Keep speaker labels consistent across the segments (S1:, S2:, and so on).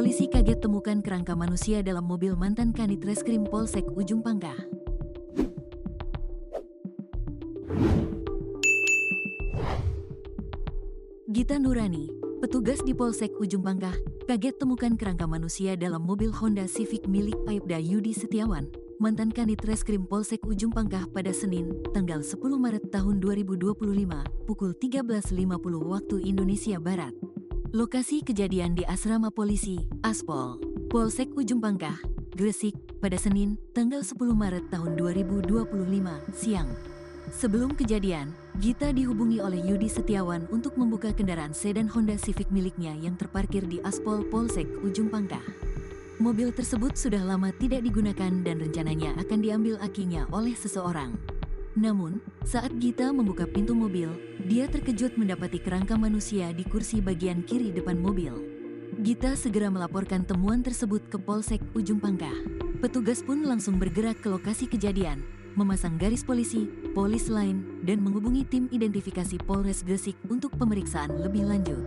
S1: Polisi kaget temukan kerangka manusia dalam mobil mantan Kanit Reskrim Polsek Ujung Pangkah. Gita Nurani, petugas di Polsek Ujung Pangkah, kaget temukan kerangka manusia dalam mobil Honda Civic milik Aibda Yudi Setiawan, mantan Kanit Reskrim Polsek Ujung Pangkah pada Senin, tanggal 10 Maret tahun 2025, pukul 13.50 waktu Indonesia Barat. Lokasi kejadian di Asrama Polisi, Aspol, Polsek Ujung Pangkah, Gresik, pada Senin, tanggal 10 Maret tahun 2025, siang. Sebelum kejadian, Gita dihubungi oleh Yudi Setiawan untuk membuka kendaraan sedan Honda Civic miliknya yang terparkir di Aspol Polsek Ujung Pangkah. Mobil tersebut sudah lama tidak digunakan dan rencananya akan diambil akinya oleh seseorang. Namun, saat Gita membuka pintu mobil, dia terkejut mendapati kerangka manusia di kursi bagian kiri depan mobil. Gita segera melaporkan temuan tersebut ke Polsek Ujung Pangkah. Petugas pun langsung bergerak ke lokasi kejadian, memasang garis polisi, polis lain, dan menghubungi tim identifikasi Polres Gresik untuk pemeriksaan lebih lanjut.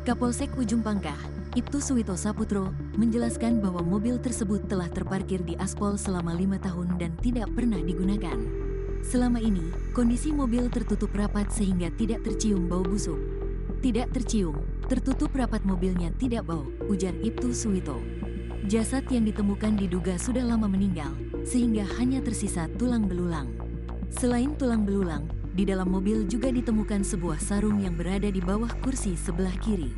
S1: Kapolsek Ujung Pangkah, Ibtu Suwito Saputro, menjelaskan bahwa mobil tersebut telah terparkir di aspal selama 5 tahun dan tidak pernah digunakan. Selama ini, kondisi mobil tertutup rapat sehingga tidak tercium bau busuk. Tidak tercium, tertutup rapat mobilnya tidak bau, ujar Ibtu Suwito. Jasad yang ditemukan diduga sudah lama meninggal, sehingga hanya tersisa tulang belulang. Selain tulang belulang, di dalam mobil juga ditemukan sebuah sarung yang berada di bawah kursi sebelah kiri.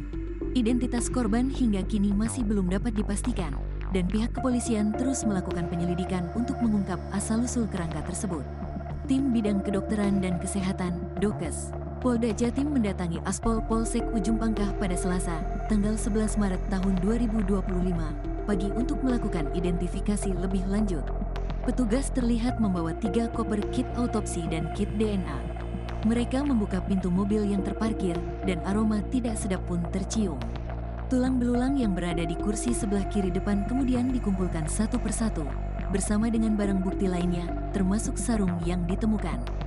S1: Identitas korban hingga kini masih belum dapat dipastikan, dan pihak kepolisian terus melakukan penyelidikan untuk mengungkap asal-usul kerangka tersebut. Tim Bidang Kedokteran dan Kesehatan, Dokes, Polda Jatim mendatangi Aspol Polsek Ujung Pangkah pada Selasa, tanggal 11 Maret tahun 2025, pagi untuk melakukan identifikasi lebih lanjut. Petugas terlihat membawa 3 koper kit autopsi dan kit DNA. Mereka membuka pintu mobil yang terparkir dan aroma tidak sedap pun tercium. Tulang belulang yang berada di kursi sebelah kiri depan kemudian dikumpulkan satu persatu, bersama dengan barang bukti lainnya, termasuk sarung yang ditemukan.